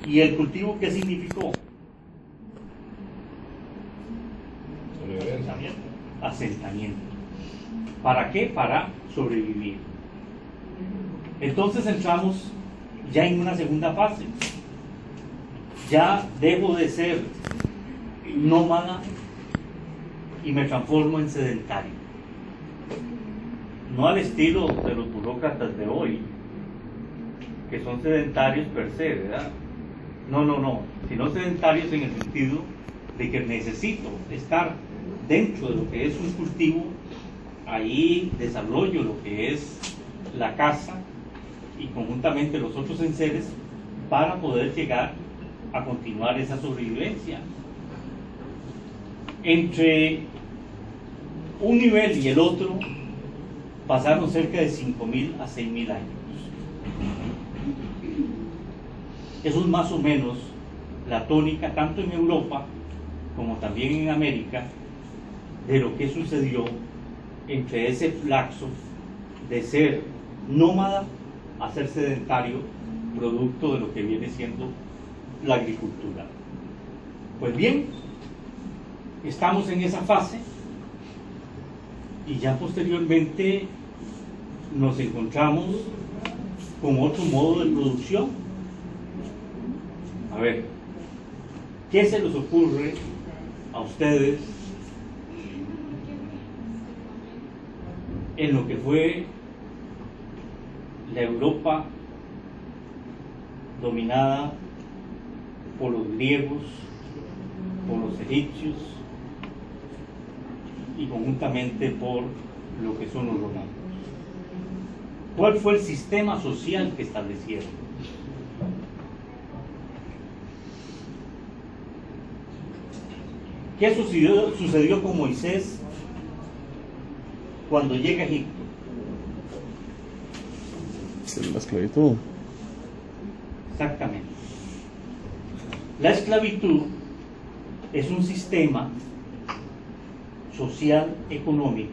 ¿Y el cultivo qué significó? Asentamiento. ¿Para qué? Para sobrevivir. Entonces entramos ya en una segunda fase. Ya dejo de ser nómada y me transformo en sedentario. No al estilo de los burócratas de hoy, que son sedentarios per se, ¿verdad? No, sino sedentarios en el sentido de que necesito estar dentro de lo que es un cultivo, ahí desarrollo lo que es la casa y conjuntamente los otros enseres para poder llegar a continuar esa sobrevivencia. Entre un nivel y el otro pasaron cerca de 5.000 a 6.000 años. Eso es más o menos la tónica, tanto en Europa como también en América, de lo que sucedió entre ese lapso de ser nómada a ser sedentario, producto de lo que viene siendo la agricultura. Pues bien, estamos en esa fase y ya posteriormente nos encontramos con otro modo de producción. A ver, ¿qué se les ocurre a ustedes en lo que fue la Europa dominada por los griegos, por los egipcios y conjuntamente por lo que son los romanos? ¿Cuál fue el sistema social que establecieron? ¿Qué sucedió con Moisés cuando llega a Egipto? La esclavitud. Exactamente. La esclavitud es un sistema social económico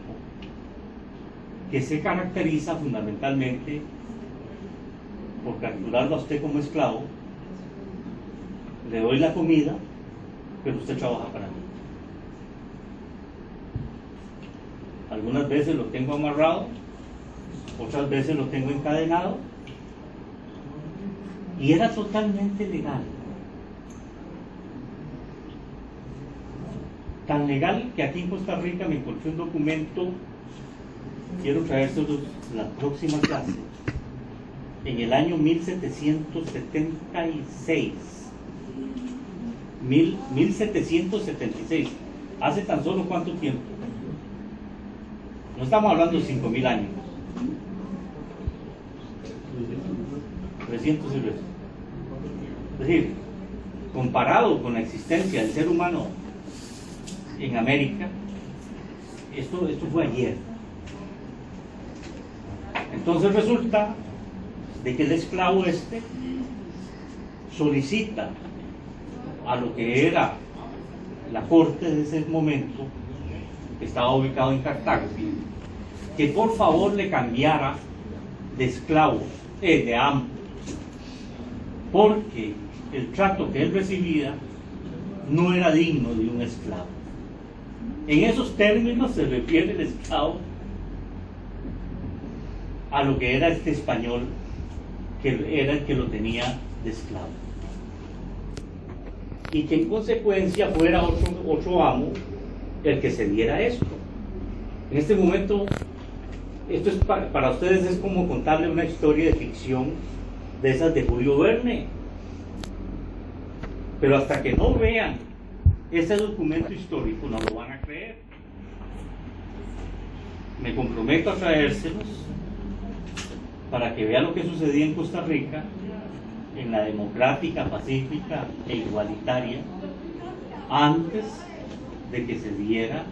que se caracteriza fundamentalmente por capturarlo a usted como esclavo, le doy la comida, pero usted trabaja para mí. Algunas veces lo tengo amarrado, otras veces lo tengo encadenado, y era totalmente legal. Tan legal que aquí en Costa Rica me encontré un documento, quiero traérselos la próxima clase, en el año 1776. 1776. ¿Hace tan solo cuánto tiempo? No estamos hablando de 5.000 años. 300 y resto. Es decir, comparado con la existencia del ser humano en América, esto fue ayer. Entonces resulta de que el esclavo solicita a lo que era la corte de ese momento, que estaba ubicado en Cartago, que por favor le cambiara de esclavo, de amo, porque el trato que él recibía no era digno de un esclavo. En esos términos se refiere el esclavo a lo que era este español, que era el que lo tenía de esclavo, y que en consecuencia fuera otro amo el que se diera esto. En este momento, esto es para ustedes es como contarle una historia de ficción de esas de Julio Verne, pero hasta que no vean ese documento histórico no lo van a creer. Me comprometo a traérselos para que vean lo que sucedía en Costa Rica, en la democrática, pacífica e igualitaria, antes de que se diera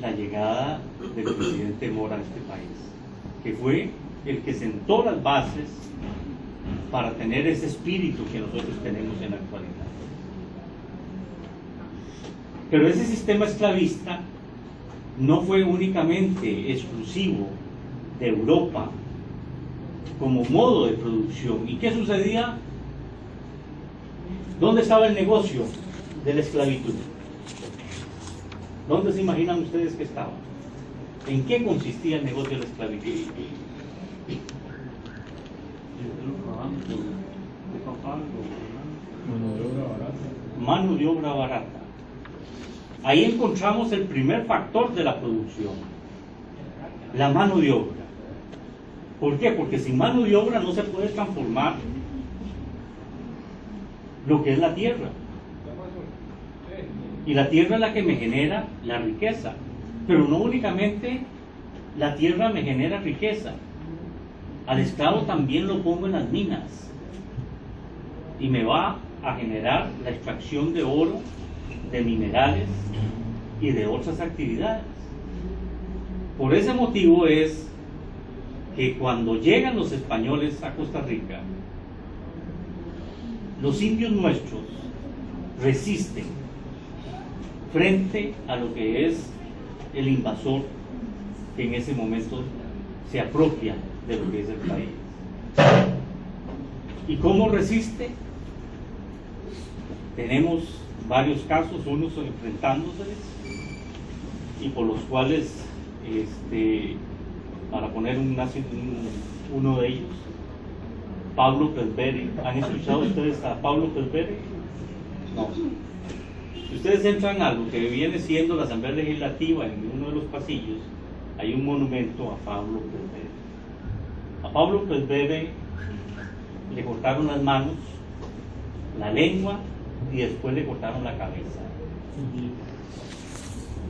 la llegada del presidente Mora a este país, que fue el que sentó las bases para tener ese espíritu que nosotros tenemos en la actualidad. Pero ese sistema esclavista no fue únicamente exclusivo de Europa como modo de producción. ¿Y qué sucedía? ¿Dónde estaba el negocio de la esclavitud? ¿Dónde se imaginan ustedes que estaba? ¿En qué consistía el negocio de la esclavitud? Mano de obra barata. Ahí encontramos el primer factor de la producción, la mano de obra. ¿Por qué? Porque sin mano de obra no se puede transformar lo que es la tierra. Y la tierra es la que me genera la riqueza. Pero no únicamente la tierra me genera riqueza. Al esclavo también lo pongo en las minas. Y me va a generar la extracción de oro, de minerales y de otras actividades. Por ese motivo es que cuando llegan los españoles a Costa Rica, los indios nuestros resisten frente a lo que es el invasor que en ese momento se apropia de lo que es el país. ¿Y cómo resiste? Tenemos varios casos, unos enfrentándose y por los cuales, para poner uno de ellos, Pablo Pesbere. ¿Han escuchado ustedes a Pablo Pesbere? No. Si ustedes entran a lo que viene siendo la Asamblea Legislativa, en uno de los pasillos hay un monumento a Pablo Pesbere. A Pablo Pesbere le cortaron las manos, la lengua y después le cortaron la cabeza.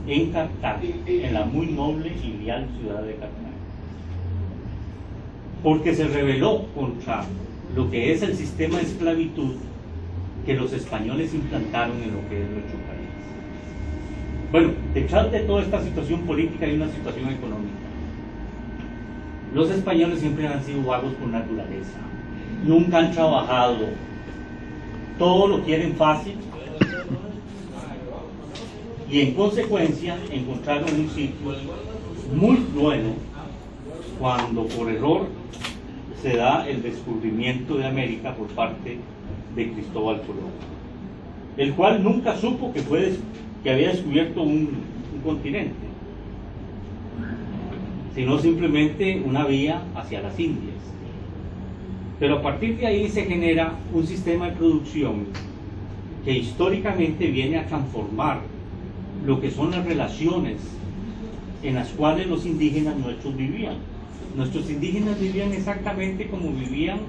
En Cartago, en la muy noble y leal ciudad de Cartago. Porque se rebeló contra lo que es el sistema de esclavitud que los españoles implantaron en lo que es nuestro país. Bueno, detrás de toda esta situación política hay una situación económica. Los españoles siempre han sido vagos por naturaleza, nunca han trabajado, todo lo quieren fácil y en consecuencia encontraron un sitio muy bueno cuando por error se da el descubrimiento de América por parte de Cristóbal Colón, el cual nunca supo que había descubierto un continente, sino simplemente una vía hacia las Indias. Pero a partir de ahí se genera un sistema de producción que históricamente viene a transformar lo que son las relaciones en las cuales los indígenas nuestros vivían. Nuestros indígenas vivían exactamente como vivían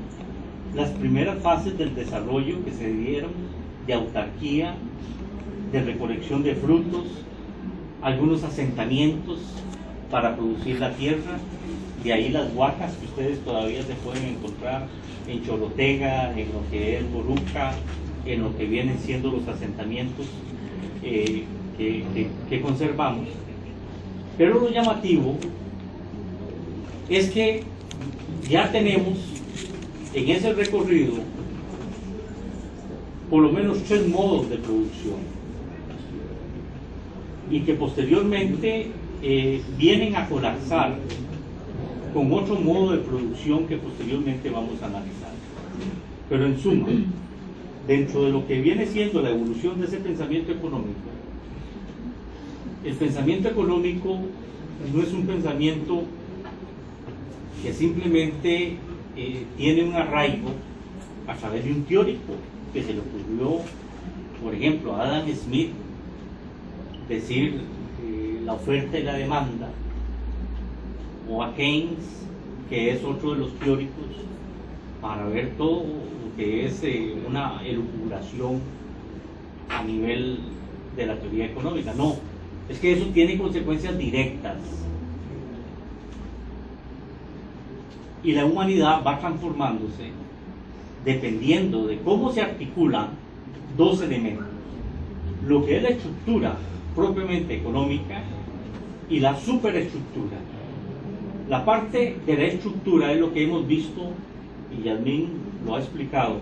las primeras fases del desarrollo que se dieron, de autarquía, de recolección de frutos, algunos asentamientos para producir la tierra, de ahí las huacas que ustedes todavía se pueden encontrar en Chorotega, en lo que es Boruca, en lo que vienen siendo los asentamientos que conservamos. Pero lo llamativo es que ya tenemos en ese recorrido por lo menos 3 modos de producción y que posteriormente vienen a colapsar con otro modo de producción que posteriormente vamos a analizar. Pero en suma, dentro de lo que viene siendo la evolución de ese pensamiento económico, el pensamiento económico no es un pensamiento que simplemente tiene un arraigo a través de un teórico que se le ocurrió, por ejemplo, a Adam Smith, decir la oferta y la demanda, o a Keynes, que es otro de los teóricos, para ver todo lo que es una elucubración a nivel de la teoría económica. No, es que eso tiene consecuencias directas. Y la humanidad va transformándose dependiendo de cómo se articulan 2 elementos: lo que es la estructura propiamente económica y la superestructura. La parte de la estructura es lo que hemos visto, y Yasmín lo ha explicado,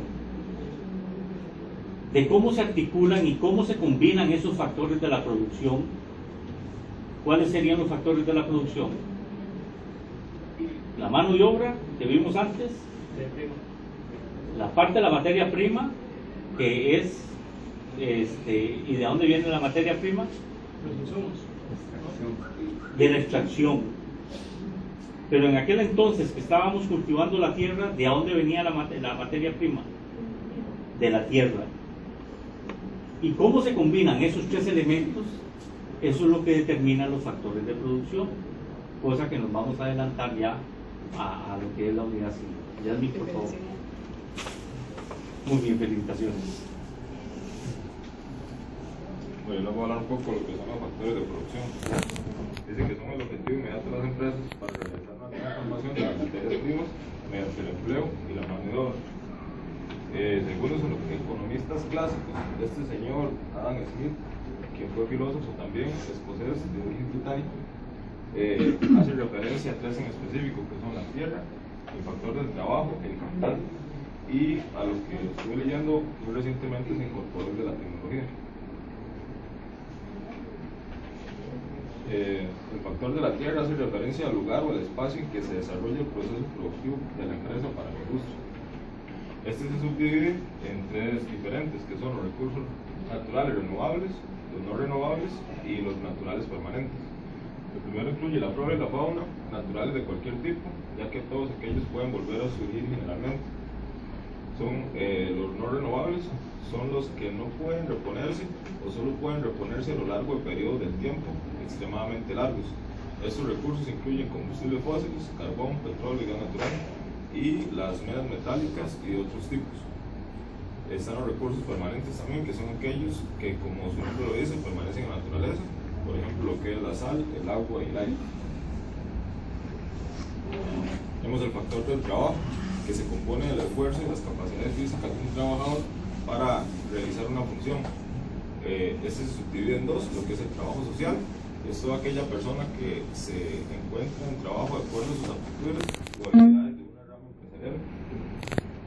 de cómo se articulan y cómo se combinan esos factores de la producción. ¿Cuáles serían los factores de la producción? La mano de obra que vimos antes, la parte de la materia prima que es, ¿y de dónde viene la materia prima? Los insumos. De la extracción. Pero en aquel entonces que estábamos cultivando la tierra, ¿de dónde venía la materia prima? De la tierra. ¿Y cómo se combinan esos tres elementos? Eso es lo que determina los factores de producción, cosa que nos vamos a adelantar ya a lo que es la unidad civil. Yasmin, por favor. Muy bien, felicitaciones. Bueno, yo les voy a hablar un poco de lo que son los factores de producción. Dice que son el objetivo inmediato de las empresas para realizar una nueva transformación de las materias primas mediante el empleo y la mano de obra. Según los economistas clásicos, este señor Adam Smith, quien fue filósofo también, escocés de origen británico, hace referencia a tres en específico, que son la tierra, el factor del trabajo, el capital, y a lo que estuve leyendo muy recientemente se incorporó el de la tecnología. El factor de la tierra hace referencia al lugar o al espacio en que se desarrolla el proceso productivo de la empresa para la industria. Este se subdivide en tres diferentes, que son los recursos naturales renovables, los no renovables y los naturales permanentes. El primero incluye la flora y la fauna, naturales de cualquier tipo, ya que todos aquellos pueden volver a surgir generalmente. Son los no renovables, son los que no pueden reponerse o solo pueden reponerse a lo largo de periodos del tiempo extremadamente largos. Estos recursos incluyen combustibles fósiles, carbón, petróleo y gas natural, y las medias metálicas y de otros tipos. Están los recursos permanentes también, que son aquellos que, como su nombre lo dice, permanecen en la naturaleza, por ejemplo lo que es la sal, el agua y el aire. Tenemos el factor del trabajo, que se compone del esfuerzo y las capacidades físicas de un trabajador para realizar una función. Este se subdivide en dos, lo que es el trabajo social, es toda aquella persona que se encuentra en trabajo de acuerdo a sus aptitudes o habilidades de una rama empresarial.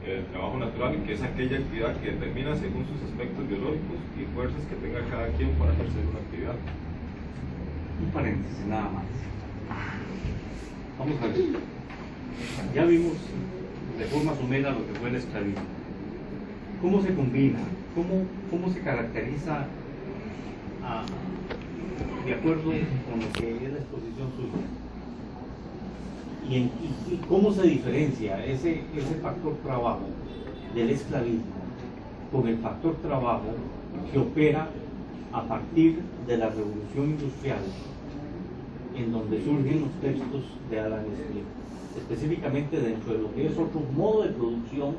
El trabajo natural, que es aquella actividad que determina según sus aspectos biológicos y fuerzas que tenga cada quien para ejercer una actividad. Un paréntesis, nada más. Vamos a ver. Ya vimos de forma somera lo que fue el esclavismo. ¿Cómo se combina? ¿Cómo se caracteriza de acuerdo con lo que es la exposición suya? ¿Y cómo se diferencia ese factor trabajo del esclavismo con el factor trabajo que opera a partir de la revolución industrial, en donde surgen los textos de Adam Smith, específicamente dentro de lo que es otro modo de producción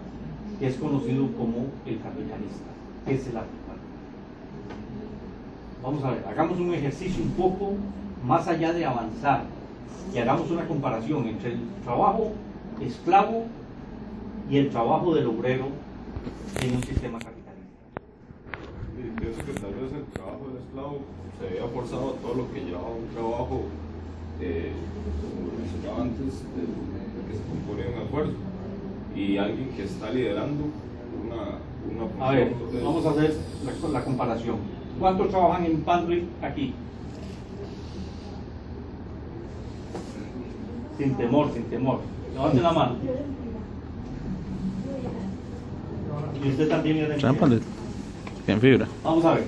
que es conocido como el capitalista, que es el africano? Vamos a ver, hagamos un ejercicio un poco más allá de avanzar y hagamos una comparación entre el trabajo esclavo y el trabajo del obrero en un sistema capitalista. Y pienso que tal vez el trabajo del esclavo se había forzado a todo lo que llevaba un trabajo, como mencionaba antes, de que se compone de un esfuerzo, y alguien que está liderando una función. A ver, vamos a hacer la comparación. ¿Cuántos trabajan en Pantry aquí? Sin temor, sin temor. Levanten la mano. Y usted también es de Trámpale. En fibra. Vamos a ver.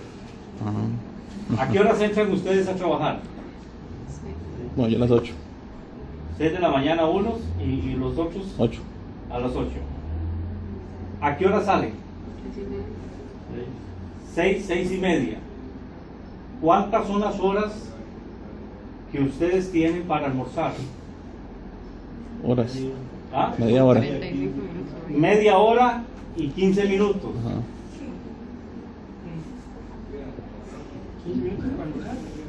Ajá. ¿A qué horas entran ustedes a trabajar? Bueno, yo a las 8. 6 de la mañana unos y los otros 8. a las 8. ¿A qué hora salen? 6 y media. ¿Cuántas son las horas que ustedes tienen para almorzar? Horas. ¿Ah? Media hora. 45 minutos. Media hora y 15 minutos. Ajá.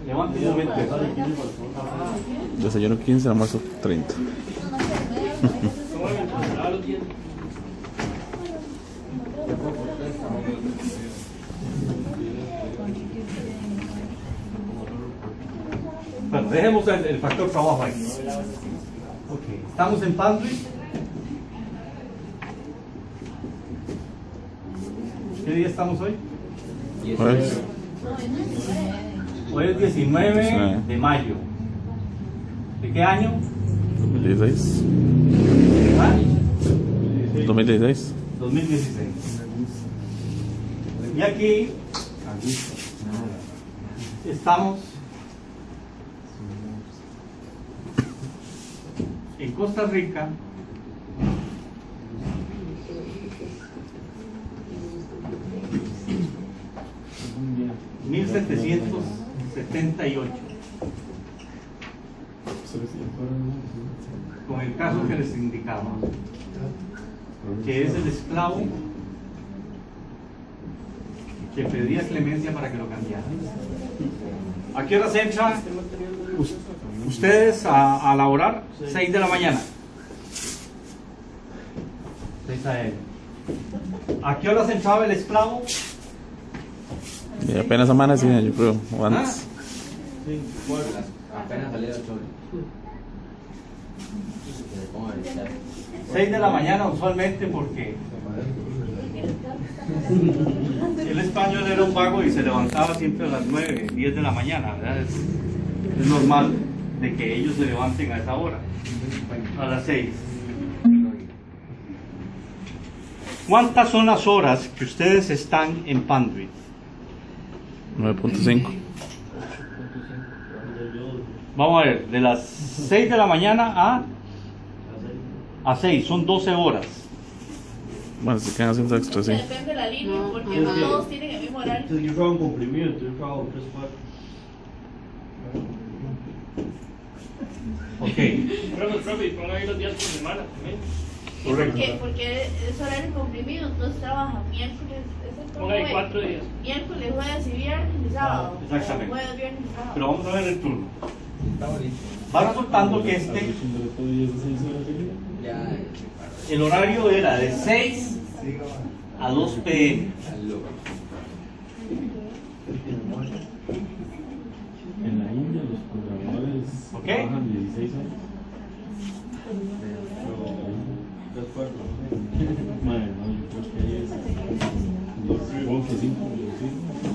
Levanten un momento. Desayuno 15, almuerzo 30. Bueno, dejemos el factor trabajo ahí. Ok, estamos en Pantry. ¿Qué día estamos hoy? Pues, Hoy es 19 de mayo. ¿De qué año? 2016. ¿Ah? 2016. 2016. Y aquí estamos en Costa Rica, en 1778, con el caso que les indicaba, que es el esclavo que pedía clemencia para que lo cambiaran. ¿A qué hora se entra ustedes a laborar? 6 de la mañana. 6 a.m. ¿A qué hora se entraba el esclavo? Y apenas amanecía, yo creo, o antes. Apenas salía el sol. 6 de la mañana usualmente, porque el español era un vago y se levantaba siempre a las 9, 10 de la mañana, ¿verdad? Es normal de que ellos se levanten a esa hora, a las 6. ¿Cuántas son las horas que ustedes están en Pandwick? 9.5. Vamos a ver, de las 6 de la mañana a 6, son 12 horas. Bueno, se quedan haciendo extra, sí. Depende de la línea, porque no todos tienen el mismo horario. Entonces yo trabajo en comprimido, entonces yo trabajo 3 4. Ok, Profe, y ponga ahí los días por semana también. correcto. Porque es horario comprimido, entonces trabaja miércoles, Ponga ahí 4 días. miércoles, jueves y viernes y sábado. Exactamente. O jueves, viernes y sábado. Pero vamos a ver el turno. Está bonito. Va resultando que Ya. el horario era de 6 a 2 p.m. En la India los programadores Ok. trabajan 16 horas. Pero 3 4. Madre, no, yo creo que ahí es 2, 5.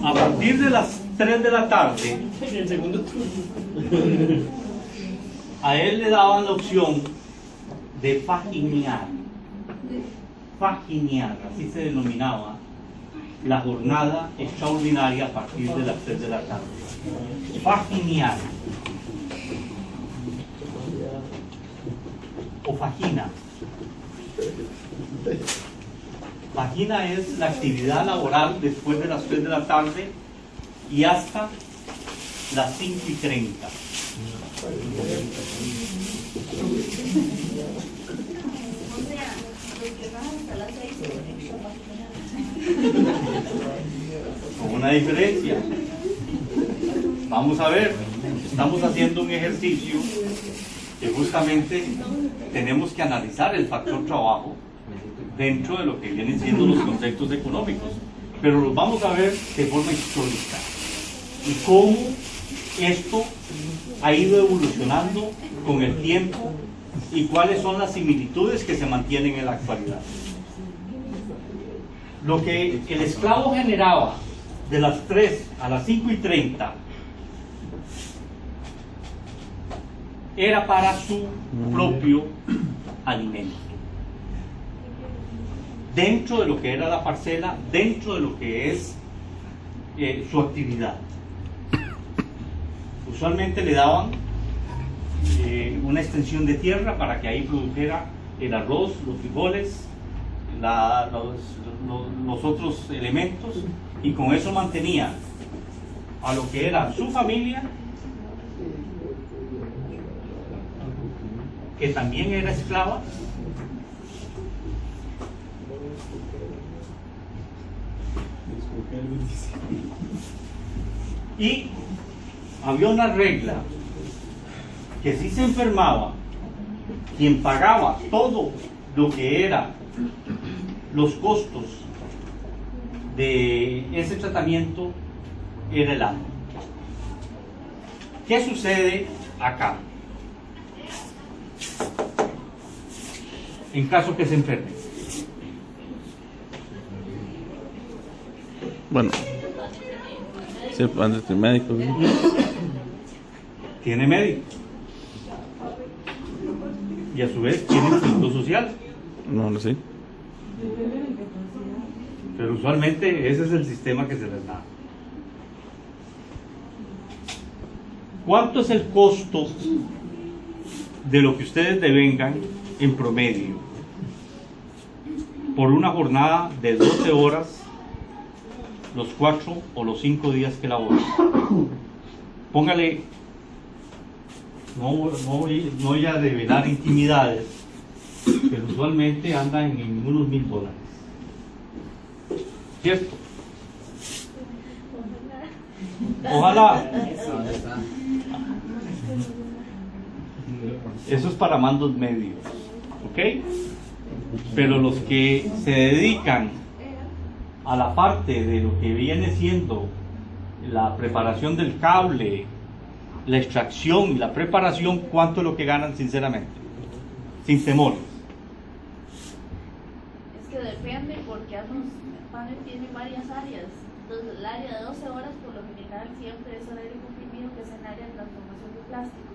A partir de las 3 de la tarde, En el segundo turno. a él le daban la opción de faginear. Faginear, así se denominaba la jornada extraordinaria a partir de las 3 de la tarde. Faginear. O fagina. Fagina es la actividad laboral después de las 3 de la tarde y hasta las 5:30. O sea, los que van hasta las 6 Con una diferencia. Vamos a ver, estamos haciendo un ejercicio que justamente tenemos que analizar el factor trabajo dentro de lo que vienen siendo los conceptos económicos, pero los vamos a ver de forma histórica y cómo esto ha ido evolucionando con el tiempo y cuáles son las similitudes que se mantienen en la actualidad. Lo que el esclavo generaba de las 3 a las 5:30 era para su propio alimento. Dentro de lo que era la parcela, dentro de lo que es su actividad. Usualmente le daban una extensión de tierra para que ahí produjera el arroz, los frijoles, los otros elementos, y con eso mantenía a lo que era su familia, que también era esclava, y había una regla que si se enfermaba, quien pagaba todo lo que era los costos de ese tratamiento era el amo. ¿Qué sucede acá? En caso que se enferme. Bueno, sí, van de médico, ¿sí? Tiene médico. Y a su vez tiene seguro social. No lo sé. Pero usualmente ese es el sistema que se les da. ¿Cuánto es el costo de lo que ustedes devengan en promedio por una jornada de 12 horas, los 4 o los 5 días que laboran? Póngale, no voy a develar intimidades, pero usualmente andan en unos $1,000, ¿cierto? Ojalá. Eso es para mandos medios, ¿ok? Pero los que se dedican a la parte de lo que viene siendo la preparación del cable, la extracción y la preparación, ¿cuánto es lo que ganan sinceramente? Sin temores. Es que depende porque ambos paneles tienen varias áreas. Entonces el área de 12 horas por lo general siempre es horario comprimido, que es en área de transformación de plásticos.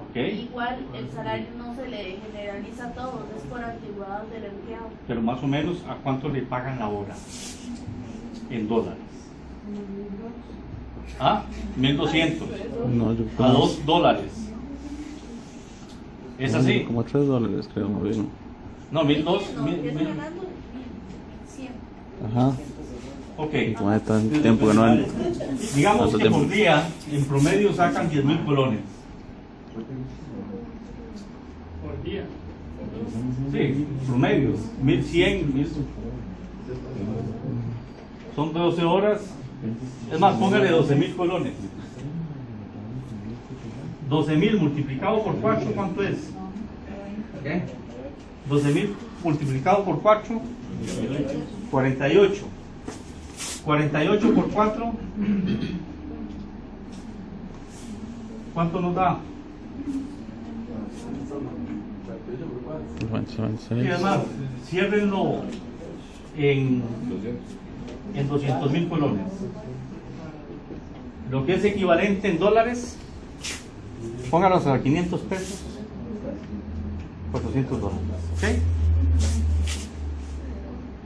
Okay. Igual el salario no se le generaliza a todos, es por antigüedad del empleado. Pero más o menos, ¿a cuánto le pagan la hora? En dólares. ¿Ah? 1,200. No, yo A $2. ¿Es así? Como $3, creo, no bien. No, 1,200. No, empieza ganando 100. Ajá. Ok. Como está en tiempo que no hay. Digamos ¿Cuánto que tiempo? por día, en promedio, sacan 10,000 colones. Por día. Sí, promedio. 1,100, 1,000. Son 12 horas. Es más, póngale 12,000 colones. 12,000 multiplicado por 4, ¿cuánto es? ¿Qué? 12,000 multiplicado por 4, 48. 48 por 4, ¿cuánto nos da? Y además, ciérrenlo en 200,000 colones. Lo que es equivalente en dólares, póngalos a 500 pesos, $400. ¿Ok?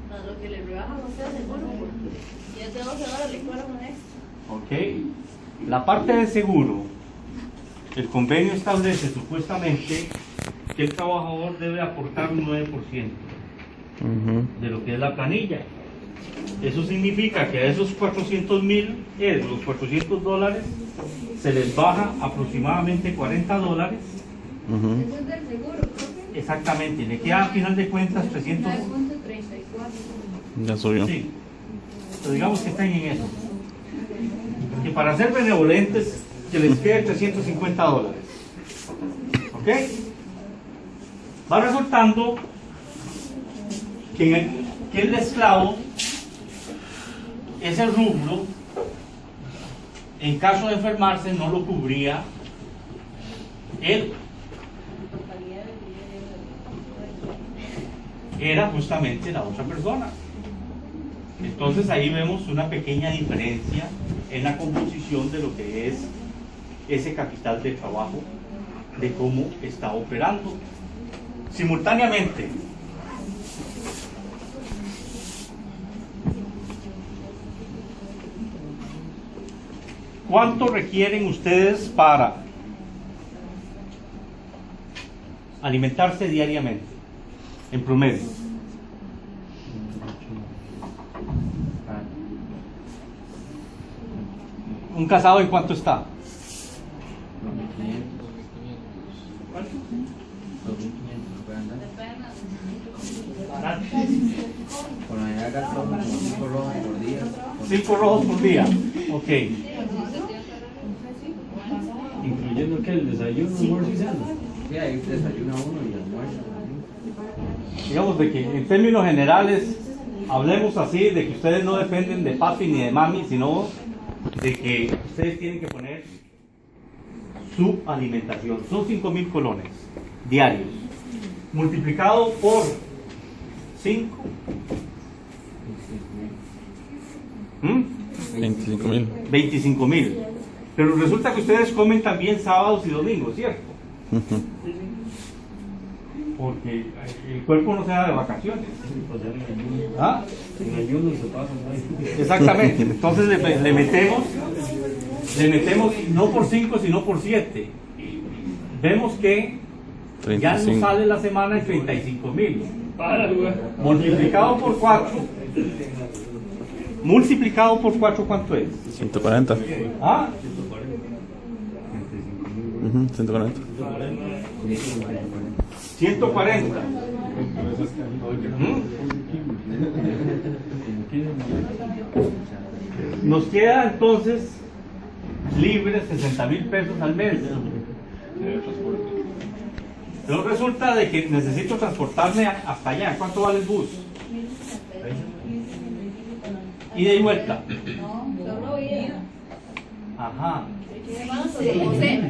Más lo que le rebajan a usted seguro, porque si es de 12 horas le cobran un extra. ¿Ok? La parte de seguro, el convenio establece supuestamente que el trabajador debe aportar un 9% de lo que es la planilla. Eso significa que a esos 400,000, los $400, se les baja aproximadamente $40. Eso es del seguro, profe. Exactamente, le queda a final de cuentas 300. 34. Ya subió. Sí, pero digamos que están en eso. Que para ser benevolentes, que les quede $350. ¿Ok? Va resultando que el esclavo, ese rubro, en caso de enfermarse, no lo cubría él. Era justamente la otra persona. Entonces ahí vemos una pequeña diferencia en la composición de lo que es ese capital de trabajo, de cómo está operando. Simultáneamente, ¿cuánto requieren ustedes para alimentarse diariamente, en promedio? ¿Un casado en cuánto está? 5 rojos por día. Ok. Incluyendo que el desayuno, almuerzo y cena. Sí, ahí desayuna uno y almuerza. Digamos de que en términos generales hablemos así de que ustedes no dependen de papi ni de mami, sino de que ustedes tienen que poner su alimentación. Son 5,000 colones diarios multiplicado por 5. 25,000. 25,000. Pero resulta que ustedes comen también sábados y domingos, ¿cierto? porque el cuerpo no se da de vacaciones. ¿Ah? En ayuno se pasa, ¿no? Exactamente. Entonces le metemos no por 5 sino por 7. Vemos que ya nos 35. sale la semana en 35.000. Para, güey. Multiplicado por 4. Multiplicado por 4, ¿cuánto es? 140. ¿Ah? 140. 140. Nos queda entonces libre 60.000 pesos al mes. Pero resulta de que necesito transportarme hasta allá. ¿Cuánto vale el bus? Ida y vuelta. Solo ida. Ajá. Hermanos, San José.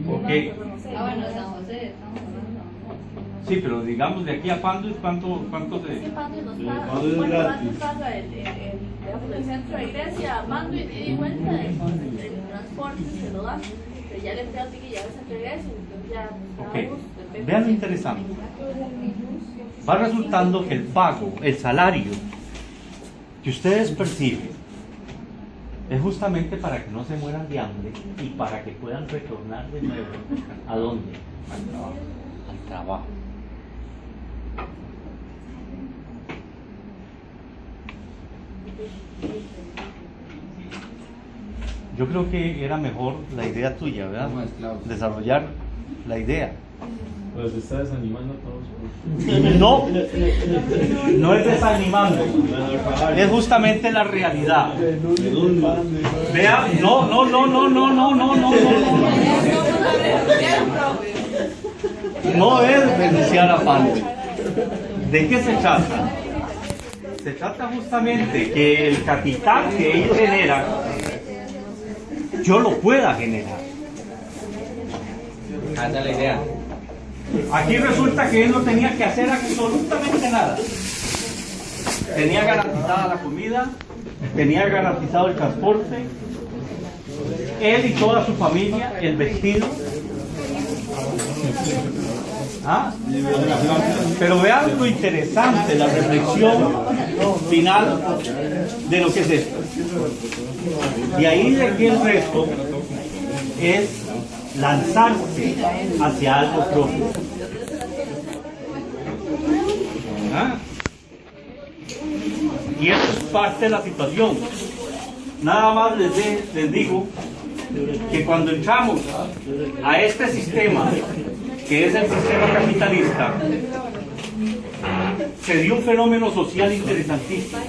Ok. Bueno, San José, estamos hablando. Sí, pero digamos de aquí a Panduit, ¿cuánto se...? ¿Qué Panduit nos paga? Panduit es ¿Cuánto más gratis. nos paga digamos, el centro de Grecia, Panduit, ida y vuelta, el transporte se lo dan? Pero ya le tengo que llevar al centro de Grecia, entonces ya... Ok. Vean lo interesante. Va resultando que el pago, el salario que ustedes perciben es justamente para que no se mueran de hambre y para que puedan retornar de nuevo. ¿A dónde? Al trabajo. Al trabajo. Yo creo que era mejor la idea tuya, ¿verdad? Como esclavos. Desarrollar la idea. Pues se está desanimando a todos. No, no es desanimando, es justamente la realidad. Vea, no es renunciar a Panduit. ¿De qué se trata? Se trata justamente que el capital que ellos generan, yo lo pueda generar. Esa es la idea. Aquí resulta que él no tenía que hacer absolutamente nada. Tenía garantizada la comida, tenía garantizado el transporte, él y toda su familia, el vestido. ¿Ah? Pero vean lo interesante, la reflexión final de lo que es esto. Y ahí de aquí el resto es lanzarse hacia algo propio. ¿Ah? Y eso es parte de la situación. Nada más les digo que cuando entramos a este sistema, que es el sistema capitalista, se dio un fenómeno social interesantísimo.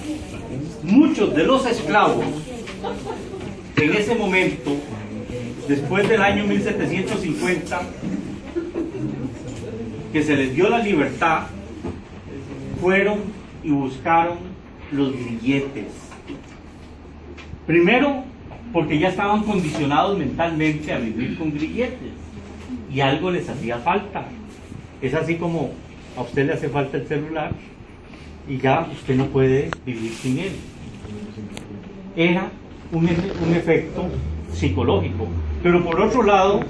Muchos de los esclavos en ese momento, después del año 1750, que se les dio la libertad, fueron y buscaron los grilletes. Primero, porque ya estaban condicionados mentalmente a vivir con grilletes y algo les hacía falta. Es así como a usted le hace falta el celular y ya usted no puede vivir sin él. Era un efecto psicológico, pero por otro lado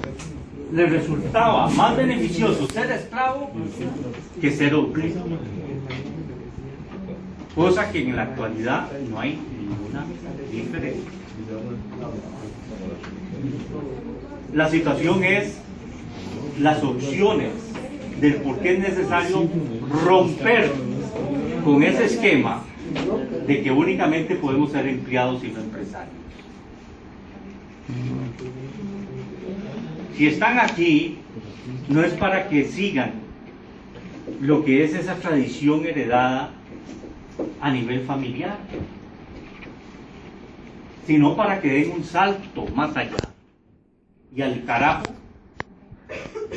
le resultaba más beneficioso ser esclavo que ser obreso, cosa que en la actualidad no hay ninguna diferencia. La situación es las opciones del por qué es necesario romper con ese esquema de que únicamente podemos ser empleados y no empresarios. Si están aquí, no es para que sigan lo que es esa tradición heredada a nivel familiar, sino para que den un salto más allá y al carajo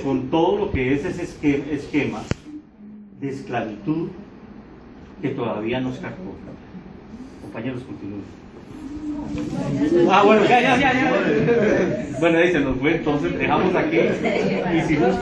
con todo lo que es ese esquema de esclavitud que todavía nos carcome. Compañeros, continúen. Ah, bueno, ya. Bueno, ahí se nos fue, entonces dejamos aquí y si gustan